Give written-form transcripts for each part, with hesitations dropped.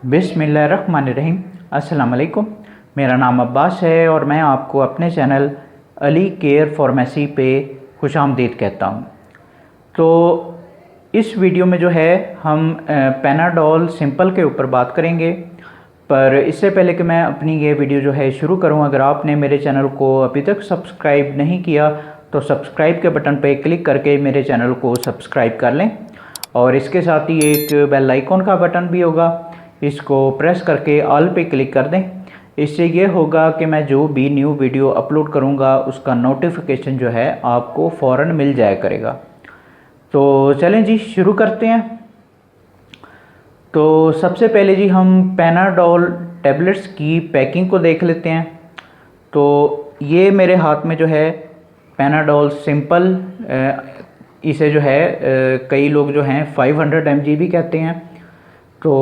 बिस्मिल्लाहिर्रहमानिर्रहीम। अस्सलाम वालेकुम। मेरा नाम अब्बास है और मैं आपको अपने चैनल अली केयर फार्मेसी पे खुशामदीद कहता हूँ। तो इस वीडियो में जो है हम पैनाडोल सिंपल के ऊपर बात करेंगे। पर इससे पहले कि मैं अपनी ये वीडियो जो है शुरू करूँ, अगर आपने मेरे चैनल को अभी तक सब्सक्राइब नहीं किया तो सब्सक्राइब के बटन पर क्लिक करके मेरे चैनल को सब्सक्राइब कर लें और इसके साथ ही एक बेल आइकॉन का बटन भी होगा, इसको प्रेस करके ऑल पे क्लिक कर दें। इससे ये होगा कि मैं जो भी न्यू वीडियो अपलोड करूँगा उसका नोटिफिकेशन जो है आपको फ़ौरन मिल जाया करेगा। तो चलें जी शुरू करते हैं। तो सबसे पहले जी हम पैनाडोल टैबलेट्स की पैकिंग को देख लेते हैं। तो ये मेरे हाथ में जो है पैनाडोल सिंपल, इसे जो है कई लोग जो हैं 500 mg भी कहते हैं। तो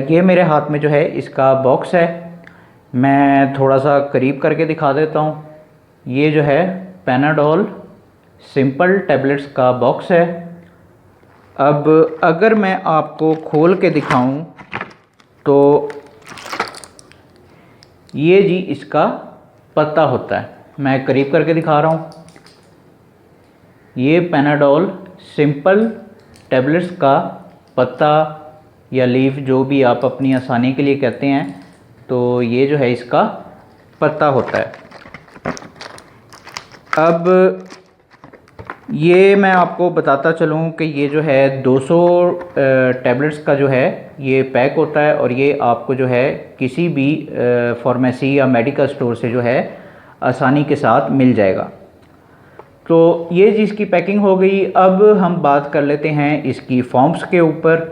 ये मेरे हाथ में जो है इसका बॉक्स है। मैं थोड़ा सा करीब करके दिखा देता हूँ। ये जो है पैनाडोल सिंपल टैबलेट्स का बॉक्स है। अब अगर मैं आपको खोल के दिखाऊं तो ये जी इसका पत्ता होता है। मैं करीब करके दिखा रहा हूँ। ये पैनाडोल सिंपल टैबलेट्स का पत्ता या लीफ, जो भी आप अपनी आसानी के लिए कहते हैं, तो ये जो है इसका पत्ता होता है। अब ये मैं आपको बताता चलूँ कि ये जो है 200 टैबलेट्स का जो है ये पैक होता है और ये आपको जो है किसी भी फार्मेसी या मेडिकल स्टोर से जो है आसानी के साथ मिल जाएगा। तो ये जी इसकी पैकिंग हो गई। अब हम बात कर लेते हैं इसकी फॉर्म्स के ऊपर।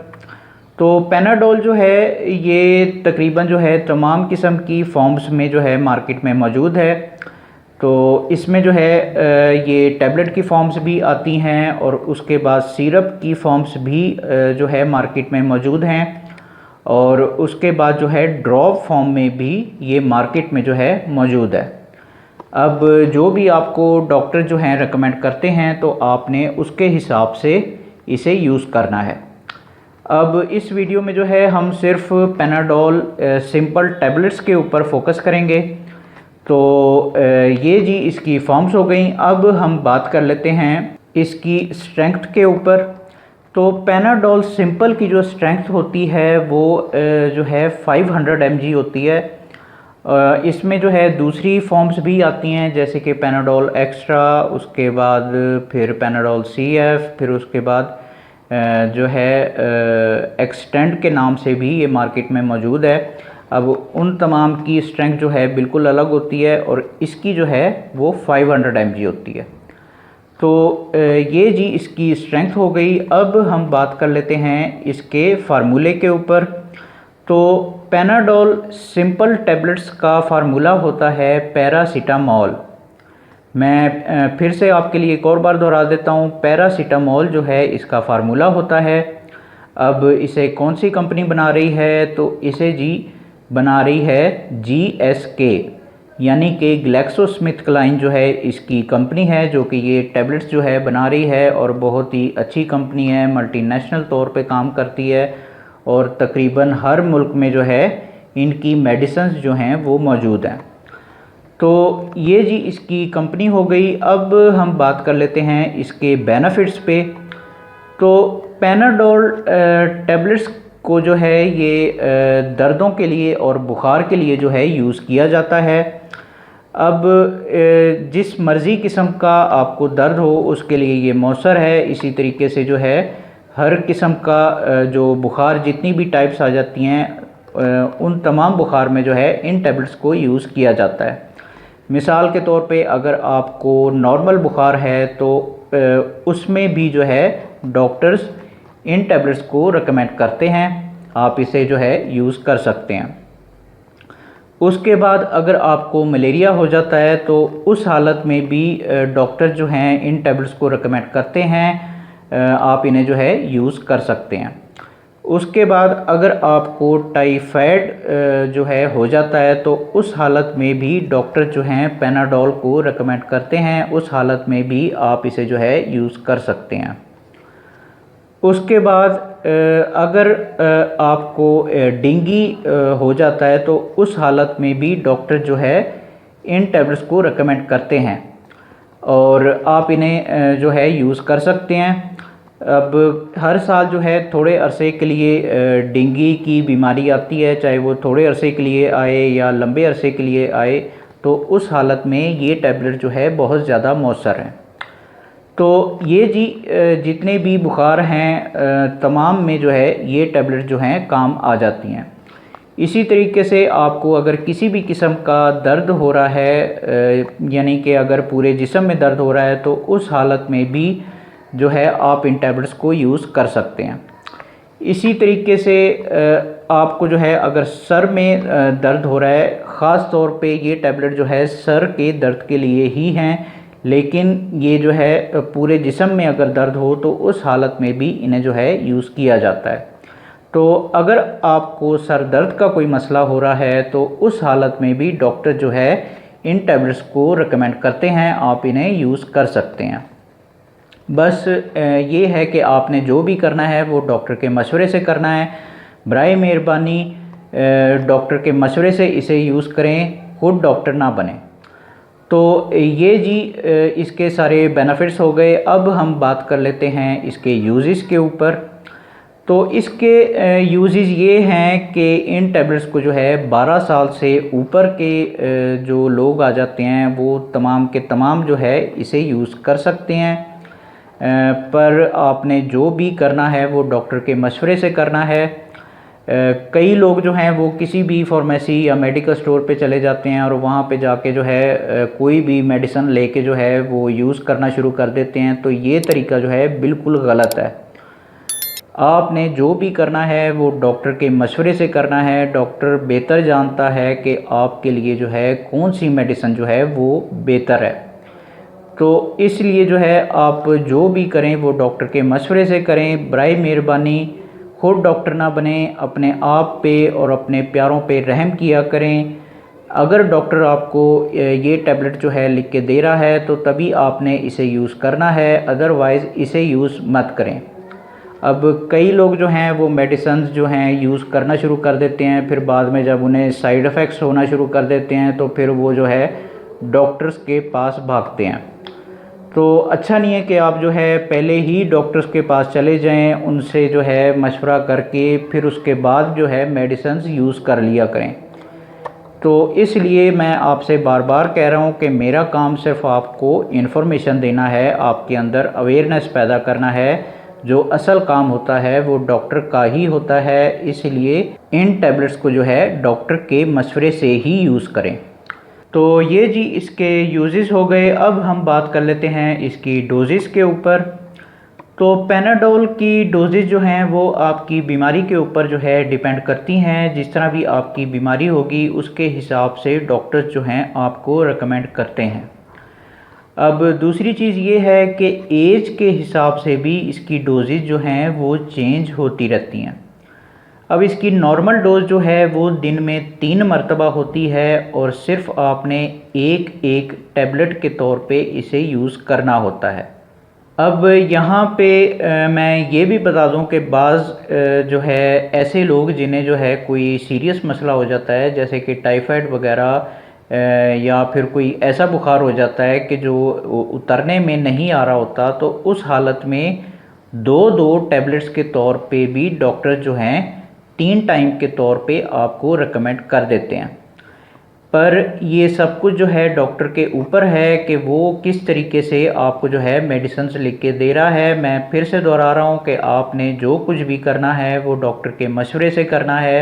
तो पैनाडोल जो है ये तकरीबन जो है तमाम किस्म की फॉर्म्स में जो है मार्केट में मौजूद है। तो इसमें जो है ये टैबलेट की फॉर्म्स भी आती हैं और उसके बाद सिरप की फॉर्म्स भी जो है मार्केट में मौजूद हैं और उसके बाद जो है ड्रॉप फॉर्म में भी ये मार्केट में जो है मौजूद है। अब जो भी आपको डॉक्टर जो हैं रेकमेंड करते हैं तो आपने उसके हिसाब से इसे यूज़ करना है। अब इस वीडियो में जो है हम सिर्फ पैनाडोल सिंपल टैबलेट्स के ऊपर फोकस करेंगे। तो ये जी इसकी फॉर्म्स हो गई। अब हम बात कर लेते हैं इसकी स्ट्रेंथ के ऊपर। तो पैनाडोल सिंपल की जो स्ट्रेंथ होती है वो जो है 500 mg होती है। इसमें जो है दूसरी फॉर्म्स भी आती हैं जैसे कि पैनाडोल एक्स्ट्रा, उसके बाद फिर पैनाडोल CF, फिर उसके बाद जो है एक्सटेंड के नाम से भी ये मार्केट में मौजूद है। अब उन तमाम की स्ट्रेंथ जो है बिल्कुल अलग होती है और इसकी जो है वो 500 mg होती है। तो ये जी इसकी स्ट्रेंथ हो गई। अब हम बात कर लेते हैं इसके फार्मूले के ऊपर। तो पैनाडोल सिंपल टैबलेट्स का फार्मूला होता है पैरासीटामोल। मैं फिर से आपके लिए एक और बार दोहरा देता हूँ। पैरासीटामोल जो है इसका फार्मूला होता है। अब इसे कौन सी कंपनी बना रही है? तो इसे जी बना रही है GSK, यानी कि ग्लैक्सोस्मिथक्लाइन जो है इसकी कंपनी है जो कि ये टैबलेट्स जो है बना रही है और बहुत ही अच्छी कंपनी है, मल्टीनेशनल तौर पे काम करती है और तकरीबन हर मुल्क में जो है इनकी मेडिसिन्स जो हैं वो मौजूद हैं। तो ये जी इसकी कंपनी हो गई। अब हम बात कर लेते हैं इसके बेनिफिट्स पे। तो पैनाडोल टैबलेट्स को जो है ये दर्दों के लिए और बुखार के लिए जो है यूज़ किया जाता है। अब जिस मर्ज़ी किस्म का आपको दर्द हो उसके लिए ये मौसर है। इसी तरीके से जो है हर किस्म का जो बुखार जितनी भी टाइप्स आ जाती हैं उन तमाम बुखार में जो है इन टैबलेट्स को यूज़ किया जाता है। मिसाल के तौर पे अगर आपको नॉर्मल बुखार है तो उसमें भी जो है डॉक्टर्स इन टैबलेट्स को रेकमेंड करते हैं। आप इसे जो है यूज़ कर सकते हैं। उसके बाद अगर आपको मलेरिया हो जाता है तो उस हालत में भी डॉक्टर जो हैं इन टैबलेट्स को रेकमेंड करते हैं। आप इन्हें जो है यूज़ कर सकते हैं। उसके बाद अगर आपको टाइफाइड जो है हो जाता है तो उस हालत में भी डॉक्टर जो हैं पैनाडोल को रेकमेंड करते हैं। उस हालत में भी आप इसे जो है यूज़ कर सकते हैं। उसके बाद अगर आपको डेंगू हो जाता है तो उस हालत में भी डॉक्टर जो है इन टैबलेट्स को रेकमेंड करते हैं और आप इन्हें जो है यूज़ कर सकते हैं। अब हर साल जो है थोड़े अरसे के लिए डेंगू की बीमारी आती है, चाहे वो थोड़े अरसे के लिए आए या लंबे अरसे के लिए आए, तो उस हालत में ये टैबलेट जो है बहुत ज़्यादा मौसर हैं। तो ये जी जितने भी बुखार हैं तमाम में जो है ये टैबलेट जो हैं काम आ जाती हैं। इसी तरीके से आपको अगर किसी भी किस्म का दर्द हो रहा है, यानी कि अगर पूरे जिस्म में दर्द हो रहा है, तो उस हालत में भी जो है आप इन टैबलेट्स को यूज़ कर सकते हैं। इसी तरीके से आपको जो है अगर सर में दर्द हो रहा है, ख़ास तौर पे ये टैबलेट जो है सर के दर्द के लिए ही हैं, लेकिन ये जो है पूरे जिस्म में अगर दर्द हो तो उस हालत में भी इन्हें जो है यूज़ किया जाता है। तो अगर आपको सर दर्द का कोई मसला हो रहा है तो उस हालत में भी डॉक्टर जो है इन टैबलेट्स को रेकमेंड करते हैं, आप इन्हें यूज़ कर सकते हैं। बस ये है कि आपने जो भी करना है वो डॉक्टर के मशवरे से करना है। बराए मेहरबानी डॉक्टर के मशवरे से इसे यूज़ करें, खुद डॉक्टर ना बने। तो ये जी इसके सारे बेनिफिट्स हो गए। अब हम बात कर लेते हैं इसके यूजेस के ऊपर। तो इसके यूजेस ये हैं कि इन टैबलेट्स को जो है 12 साल से ऊपर के जो लोग आ जाते हैं वो तमाम के तमाम जो है इसे यूज़ कर सकते हैं। पर आपने जो भी करना है वो डॉक्टर के मशवरे से करना है। कई लोग जो हैं वो किसी भी फार्मेसी या मेडिकल स्टोर पे चले जाते हैं और वहाँ पे जाके जो है कोई भी मेडिसिन लेके जो है वो यूज़ करना शुरू कर देते हैं। तो ये तरीका जो है बिल्कुल गलत है। आपने जो भी करना है वो डॉक्टर के मशवरे से करना है। डॉक्टर बेहतर जानता है कि आपके लिए जो है कौन सी मेडिसिन जो है वो बेहतर है। तो इसलिए जो है आप जो भी करें वो डॉक्टर के मशवरे से करें। बराए मेहरबानी खुद डॉक्टर ना बने, अपने आप पे और अपने प्यारों पे रहम किया करें। अगर डॉक्टर आपको ये टैबलेट जो है लिख के दे रहा है तो तभी आपने इसे यूज़ करना है, अदरवाइज़ इसे यूज़ मत करें। अब कई लोग जो हैं वो मेडिसिन जो हैं यूज़ करना शुरू कर देते हैं, फिर बाद में जब उन्हें साइड इफ़ेक्ट्स होना शुरू कर देते हैं तो फिर वो जो है डॉक्टर्स के पास भागते हैं। तो अच्छा नहीं है कि आप जो है पहले ही डॉक्टर्स के पास चले जाएं, उनसे जो है मशवरा करके फिर उसके बाद जो है मेडिसिन यूज़ कर लिया करें। तो इसलिए मैं आपसे बार बार कह रहा हूं कि मेरा काम सिर्फ आपको इन्फॉर्मेशन देना है, आपके अंदर अवेयरनेस पैदा करना है। जो असल काम होता है वो डॉक्टर का ही होता है, इसलिए इन टैबलेट्स को जो है डॉक्टर के मशवरे से ही यूज़ करें। तो ये जी इसके यूजेस हो गए। अब हम बात कर लेते हैं इसकी डोजेस के ऊपर। तो पैनाडोल की डोजेज जो हैं वो आपकी बीमारी के ऊपर जो है डिपेंड करती हैं। जिस तरह भी आपकी बीमारी होगी उसके हिसाब से डॉक्टर्स जो हैं आपको रेकमेंड करते हैं। अब दूसरी चीज़ ये है कि एज के हिसाब से भी इसकी डोजेज जो हैं वो चेंज होती रहती हैं। अब इसकी नॉर्मल डोज जो है वो दिन में 3 मरतबा होती है और सिर्फ आपने एक एक टैबलेट के तौर पे इसे यूज़ करना होता है। अब यहाँ पे मैं ये भी बता दूँ कि बाज़ जो है ऐसे लोग जिन्हें जो है कोई सीरियस मसला हो जाता है, जैसे कि टाइफाइड वगैरह या फिर कोई ऐसा बुखार हो जाता है कि जो उतरने में नहीं आ रहा होता, तो उस हालत में 2-2 टैबलेट्स के तौर पे भी डॉक्टर जो हैं 3 टाइम के तौर पे आपको रेकमेंड कर देते हैं। पर ये सब कुछ जो है डॉक्टर के ऊपर है कि वो किस तरीके से आपको जो है मेडिसिन लिख के दे रहा है। मैं फिर से दोहरा रहा हूँ कि आपने जो कुछ भी करना है वो डॉक्टर के मशवरे से करना है।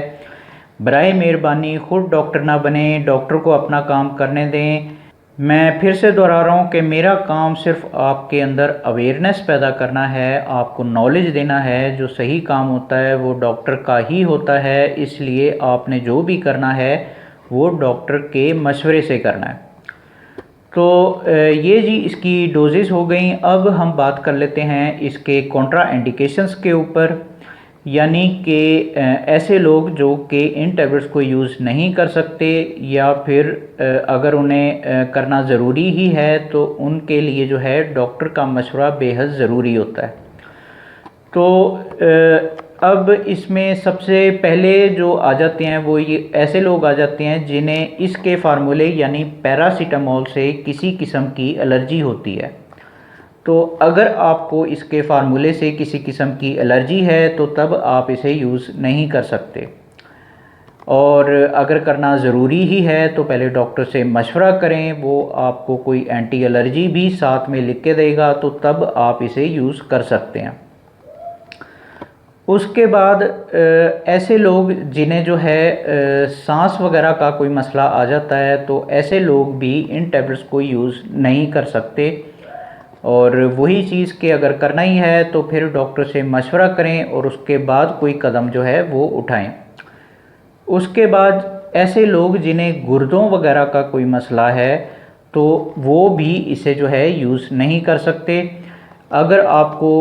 बराए मेहरबानी खुद डॉक्टर ना बने, डॉक्टर को अपना काम करने दें। मैं फिर से दोहरा रहा हूँ कि मेरा काम सिर्फ आपके अंदर अवेयरनेस पैदा करना है, आपको नॉलेज देना है। जो सही काम होता है वो डॉक्टर का ही होता है, इसलिए आपने जो भी करना है वो डॉक्टर के मशवरे से करना है। तो ये जी इसकी डोजेस हो गई। अब हम बात कर लेते हैं इसके कॉन्ट्रा इंडिकेशंस के ऊपर, यानी कि ऐसे लोग जो कि इन टैबलेट्स को यूज़ नहीं कर सकते या फिर अगर उन्हें करना ज़रूरी ही है तो उनके लिए जो है डॉक्टर का मशवरा बेहद ज़रूरी होता है। तो अब इसमें सबसे पहले जो आ जाते हैं वो ये ऐसे लोग आ जाते हैं जिन्हें इसके फार्मूले यानी पैरासीटामोल से किसी किस्म की एलर्जी होती है। तो अगर आपको इसके फार्मूले से किसी किस्म की एलर्जी है तो तब आप इसे यूज़ नहीं कर सकते, और अगर करना ज़रूरी ही है तो पहले डॉक्टर से मशवरा करें, वो आपको कोई एंटी एलर्जी भी साथ में लिख के देगा तो तब आप इसे यूज़ कर सकते हैं। उसके बाद ऐसे लोग जिन्हें जो है सांस वगैरह का कोई मसला आ जाता है तो ऐसे लोग भी इन टैबलेट्स को यूज़ नहीं कर सकते, और वही चीज़ कि अगर करना ही है तो फिर डॉक्टर से मशवरा करें और उसके बाद कोई कदम जो है वो उठाएं। उसके बाद ऐसे लोग जिन्हें गुर्दों वगैरह का कोई मसला है तो वो भी इसे जो है यूज़ नहीं कर सकते। अगर आपको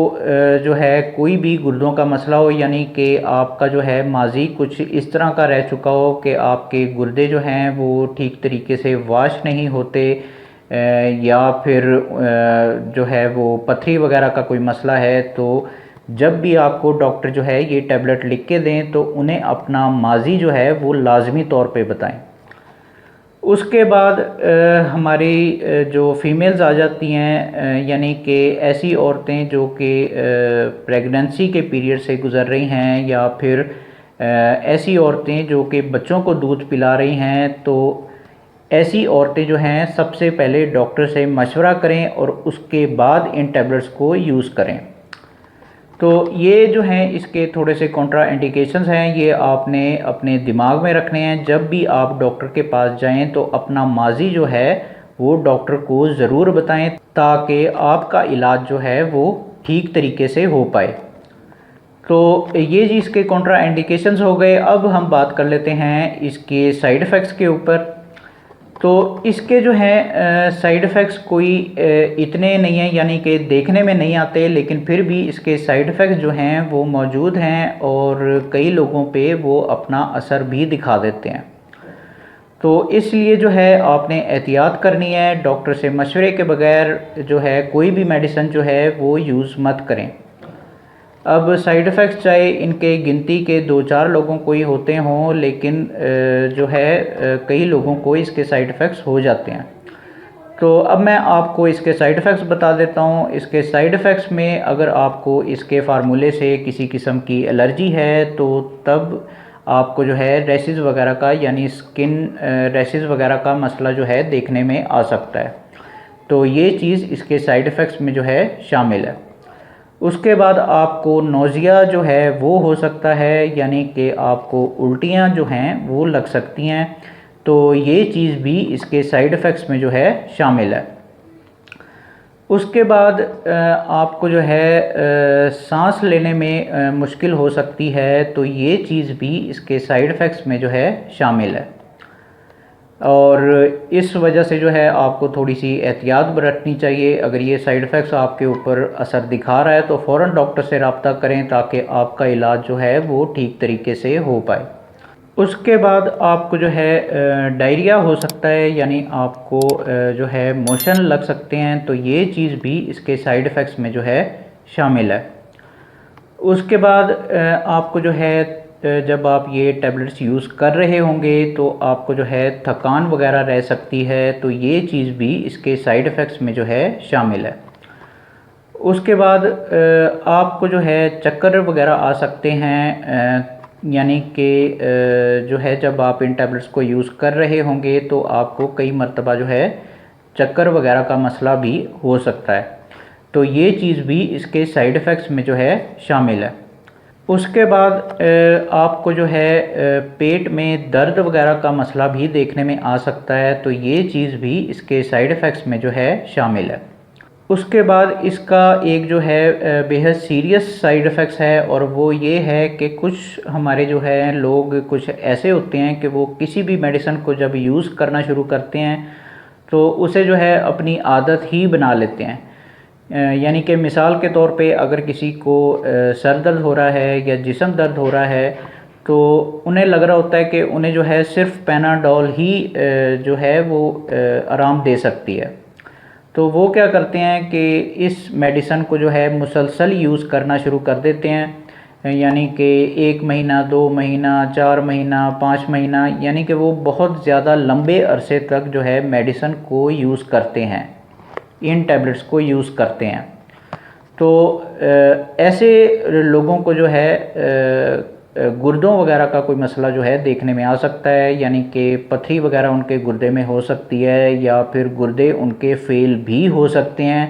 जो है कोई भी गुर्दों का मसला हो, यानी कि आपका जो है माजी कुछ इस तरह का रह चुका हो कि आपके गुर्दे जो हैं वो ठीक तरीके से वाश नहीं होते, या फिर जो है वो पथरी वगैरह का कोई मसला है, तो जब भी आपको डॉक्टर जो है ये टैबलेट लिख के दें तो उन्हें अपना माजी जो है वो लाजमी तौर पे बताएं। उसके बाद हमारी जो फीमेल्स आ जाती हैं, यानी कि ऐसी औरतें जो कि प्रेगनेंसी के पीरियड से गुज़र रही हैं, या फिर ऐसी औरतें जो कि बच्चों को दूध पिला रही हैं, तो ऐसी औरतें जो हैं सबसे पहले डॉक्टर से मशवरा करें और उसके बाद इन टैबलेट्स को यूज़ करें। तो ये जो हैं इसके थोड़े से कॉन्ट्रा इंडिकेशंस हैं, ये आपने अपने दिमाग में रखने हैं। जब भी आप डॉक्टर के पास जाएं तो अपना माजी जो है वो डॉक्टर को ज़रूर बताएं ताकि आपका इलाज जो है वो ठीक तरीके से हो पाए। तो ये जी इसके कॉन्ट्रा इंडिकेशंस हो गए। अब हम बात कर लेते हैं इसके साइड इफ़ेक्ट्स के ऊपर। तो इसके जो हैं साइड इफ़ेक्ट्स कोई इतने नहीं हैं, यानी कि देखने में नहीं आते, लेकिन फिर भी इसके साइड इफ़ेक्ट्स जो हैं वो मौजूद हैं और कई लोगों पे वो अपना असर भी दिखा देते हैं। तो इसलिए जो है आपने एहतियात करनी है, डॉक्टर से मशवरे के बगैर जो है कोई भी मेडिसिन जो है वो यूज़ मत करें। अब साइड इफ़ेक्ट्स चाहे इनके गिनती के 2-4 लोगों को ही होते हों, लेकिन जो है कई लोगों को इसके साइड इफ़ेक्ट्स हो जाते हैं। तो अब मैं आपको इसके साइड इफ़ेक्ट्स बता देता हूँ। इसके साइड इफ़ेक्ट्स में अगर आपको इसके फार्मूले से किसी किस्म की एलर्जी है तो तब आपको जो है रैशेस वगैरह का, यानी स्किन रैशेस वगैरह का मसला जो है देखने में आ सकता है। तो ये चीज़ इसके साइड इफ़ेक्ट्स में जो है शामिल है। उसके बाद आपको नोज़िया जो है वो हो सकता है, यानी कि आपको उल्टियाँ जो हैं वो लग सकती हैं। तो ये चीज़ भी इसके साइड इफ़ेक्ट्स में जो है शामिल है। उसके बाद आपको जो है सांस लेने में मुश्किल हो सकती है, तो ये चीज़ भी इसके साइड इफ़ेक्ट्स में जो है शामिल है, और इस वजह से जो है आपको थोड़ी सी एहतियात बरतनी चाहिए। अगर ये साइड इफ़ेक्ट्स आपके ऊपर असर दिखा रहा है तो फ़ौरन डॉक्टर से रब्ता करें ताकि आपका इलाज जो है वो ठीक तरीके से हो पाए। उसके बाद आपको जो है डायरिया हो सकता है, यानी आपको जो है मोशन लग सकते हैं, तो ये चीज़ भी इसके साइड इफ़ेक्ट्स में जो है शामिल है। उसके बाद आपको जो है जब आप ये टैबलेट्स यूज़ कर रहे होंगे तो आपको जो है थकान वगैरह रह सकती है, तो ये चीज़ भी इसके साइड इफ़ेक्ट्स में जो है शामिल है। उसके बाद आपको जो है चक्कर वगैरह आ सकते हैं, यानी कि जो है जब आप इन टैबलेट्स को यूज़ कर रहे होंगे तो आपको कई मरतबा जो है चक्कर वगैरह का मसला भी हो सकता है, तो ये चीज़ भी इसके साइड इफ़ेक्ट्स में जो है शामिल है। उसके बाद आपको जो है पेट में दर्द वगैरह का मसला भी देखने में आ सकता है, तो ये चीज़ भी इसके साइड इफ़ेक्ट्स में जो है शामिल है। उसके बाद इसका एक जो है बेहद सीरियस साइड इफ़ेक्ट्स है, और वो ये है कि कुछ हमारे जो है लोग कुछ ऐसे होते हैं कि वो किसी भी मेडिसिन को जब यूज़ करना शुरू करते हैं तो उसे जो है अपनी आदत ही बना लेते हैं। यानी कि मिसाल के तौर पे अगर किसी को सर दर्द हो रहा है या जिस्म दर्द हो रहा है तो उन्हें लग रहा होता है कि उन्हें जो है सिर्फ पैनाडोल ही जो है वो आराम दे सकती है। तो तो वो क्या करते हैं कि इस मेडिसन को जो है मुसलसल यूज़ करना शुरू कर देते हैं, यानी कि 1 महीना, 2 महीना, 4 महीना, 5 महीना, यानी कि वो बहुत ज़्यादा लंबे अरसे तक जो है मेडिसन को यूज़ करते हैं, इन टैबलेट्स को यूज़ करते हैं। तो ऐसे लोगों को जो है गुर्दों वगैरह का कोई मसला जो है देखने में आ सकता है, यानी कि पथरी वगैरह उनके गुर्दे में हो सकती है या फिर गुर्दे उनके फेल भी हो सकते हैं।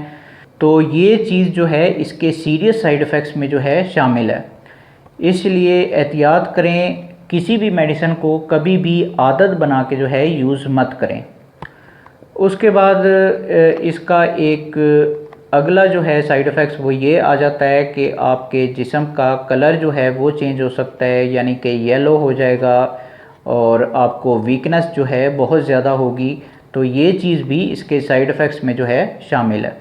तो ये चीज़ जो है इसके सीरियस साइड इफ़ेक्ट्स में जो है शामिल है, इसलिए एहतियात करें, किसी भी मेडिसिन को कभी भी आदत बना के जो है यूज़ मत करें। उसके बाद इसका एक अगला जो है साइड इफ़ेक्ट्स वो ये आ जाता है कि आपके जिस्म का कलर जो है वो चेंज हो सकता है, यानी कि येलो हो जाएगा और आपको वीकनेस जो है बहुत ज़्यादा होगी। तो ये चीज़ भी इसके साइड इफ़ेक्ट्स में जो है शामिल है।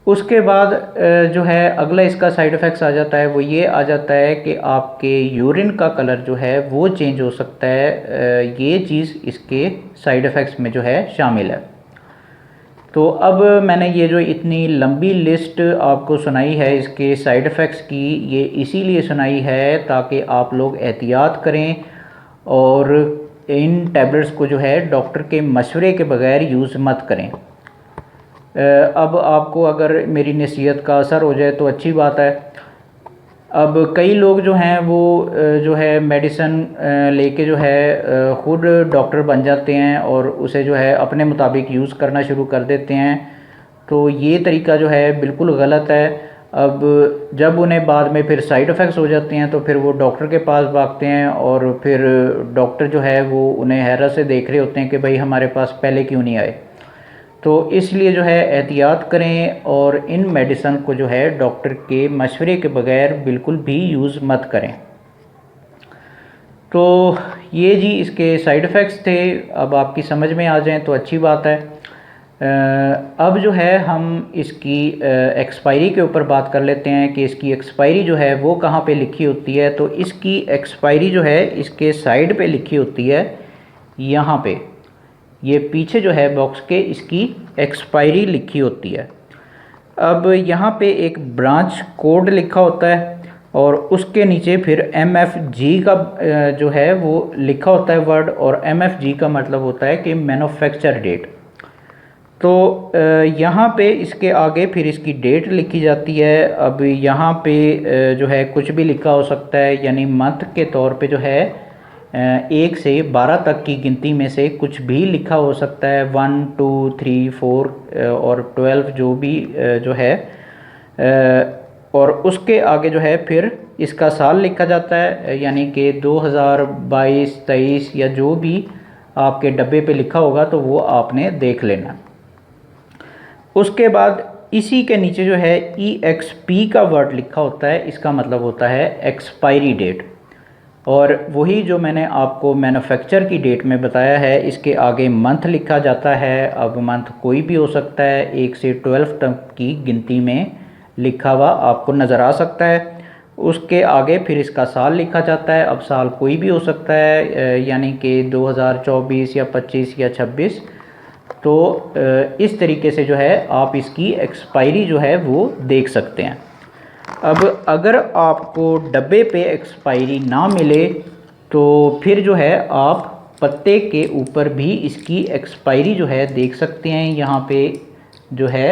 उसके बाद जो है अगला इसका साइड इफ़ेक्ट्स आ जाता है वो ये आ जाता है कि आपके यूरिन का कलर जो है वो चेंज हो सकता है। ये चीज़ इसके साइड इफ़ेक्ट्स में जो है शामिल है। तो अब मैंने ये जो इतनी लंबी लिस्ट आपको सुनाई है इसके साइड इफ़ेक्ट्स की, ये इसीलिए सुनाई है ताकि आप लोग एहतियात करें और इन टैबलेट्स को जो है डॉक्टर के मशवरे के बगैर यूज़ मत करें। अब आपको अगर मेरी नसीहत का असर हो जाए तो अच्छी बात है। अब कई लोग जो हैं वो जो है मेडिसन लेके जो है ख़ुद डॉक्टर बन जाते हैं और उसे जो है अपने मुताबिक यूज़ करना शुरू कर देते हैं। तो ये तरीका जो है बिल्कुल गलत है। अब जब उन्हें बाद में फिर साइड इफ़ेक्ट्स हो जाते हैं तो फिर वो डॉक्टर के पास भागते हैं और फिर डॉक्टर जो है वो उन्हें हैरत से देख रहे होते हैं कि भाई हमारे पास पहले क्यों नहीं आए। तो इसलिए जो है एहतियात करें और इन मेडिसन को जो है डॉक्टर के मशवरे के बगैर बिल्कुल भी यूज़ मत करें। तो ये जी इसके साइड इफ़ेक्ट्स थे। अब आपकी समझ में आ जाएं तो अच्छी बात है। अब जो है हम इसकी एक्सपायरी के ऊपर बात कर लेते हैं कि इसकी एक्सपायरी जो है वो कहाँ पे लिखी होती है। तो इसकी एक्सपायरी जो है इसके साइड पे लिखी होती है, यहाँ पे ये पीछे जो है बॉक्स के इसकी एक्सपायरी लिखी होती है। अब यहाँ पे एक ब्रांच कोड लिखा होता है और उसके नीचे फिर MFG का जो है वो लिखा होता है वर्ड, और MFG का मतलब होता है कि मैन्युफैक्चर डेट। तो यहाँ पे इसके आगे फिर इसकी डेट लिखी जाती है। अब यहाँ पे जो है कुछ भी लिखा हो सकता है, यानी मंथ के तौर पे जो है 1 से 12 तक की गिनती में से कुछ भी लिखा हो सकता है, 1 2 3 4 और 12 जो भी जो है, और उसके आगे जो है फिर इसका साल लिखा जाता है, यानी कि 2022 23 या जो भी आपके डब्बे पे लिखा होगा तो वो आपने देख लेना। उसके बाद इसी के नीचे जो है EXP का वर्ड लिखा होता है, इसका मतलब होता है एक्सपायरी डेट। और वही जो मैंने आपको मैन्युफैक्चर की डेट में बताया है, इसके आगे मंथ लिखा जाता है। अब मंथ कोई भी हो सकता है, 1 से 12 तक की गिनती में लिखा हुआ आपको नज़र आ सकता है। उसके आगे फिर इसका साल लिखा जाता है। अब साल कोई भी हो सकता है, यानी कि 2024 या 25 या 26। तो इस तरीके से जो है आप इसकी एक्सपायरी जो है वो देख सकते हैं। अब अगर आपको डब्बे पे एक्सपायरी ना मिले तो फिर जो है आप पत्ते के ऊपर भी इसकी एक्सपायरी जो है देख सकते हैं। यहाँ पे जो है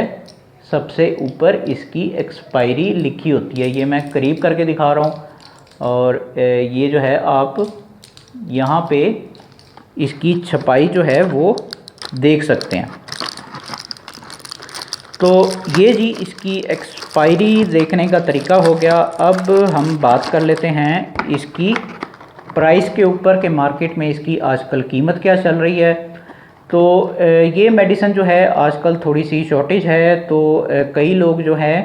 सबसे ऊपर इसकी एक्सपायरी लिखी होती है, ये मैं करीब करके दिखा रहा हूँ। और ये जो है आप यहाँ पे इसकी छपाई जो है वो देख सकते हैं। तो ये जी इसकी एक्सपायरी देखने का तरीका हो गया। अब हम बात कर लेते हैं इसकी प्राइस के ऊपर कि मार्केट में इसकी आजकल कीमत क्या चल रही है। तो ये मेडिसिन जो है आजकल थोड़ी सी शॉर्टेज है, तो कई लोग जो है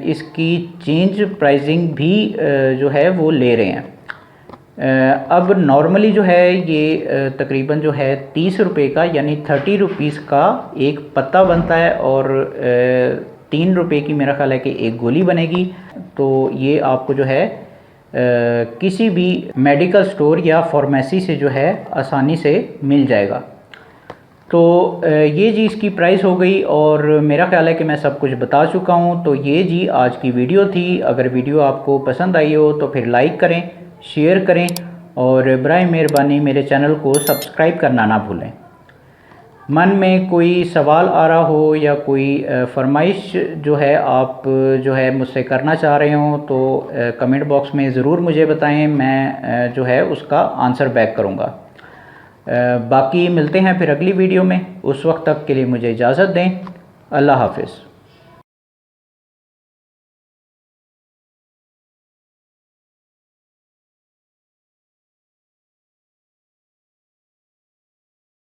इसकी चेंज प्राइसिंग भी जो है वो ले रहे हैं। अब नॉर्मली जो है ये तकरीबन जो है 30 रुपये का, यानी 30 रुपीज़ का एक पत्ता बनता है और 3 रुपये की मेरा ख्याल है कि एक गोली बनेगी। तो ये आपको जो है किसी भी मेडिकल स्टोर या फार्मेसी से जो है आसानी से मिल जाएगा। तो ये जी इसकी प्राइस हो गई और मेरा ख्याल है कि मैं सब कुछ बता चुका हूँ। तो ये जी आज की वीडियो थी। अगर वीडियो आपको पसंद आई हो तो फिर लाइक करें, शेयर करें और बराए मेहरबानी मेरे चैनल को सब्सक्राइब करना ना भूलें। मन में कोई सवाल आ रहा हो या कोई फरमाइश जो है आप जो है मुझसे करना चाह रहे हो तो कमेंट बॉक्स में ज़रूर मुझे बताएं, मैं जो है उसका आंसर बैक करूँगा। बाकी मिलते हैं फिर अगली वीडियो में। उस वक्त तक के लिए मुझे इजाज़त दें। अल्लाह हाफ़िज़।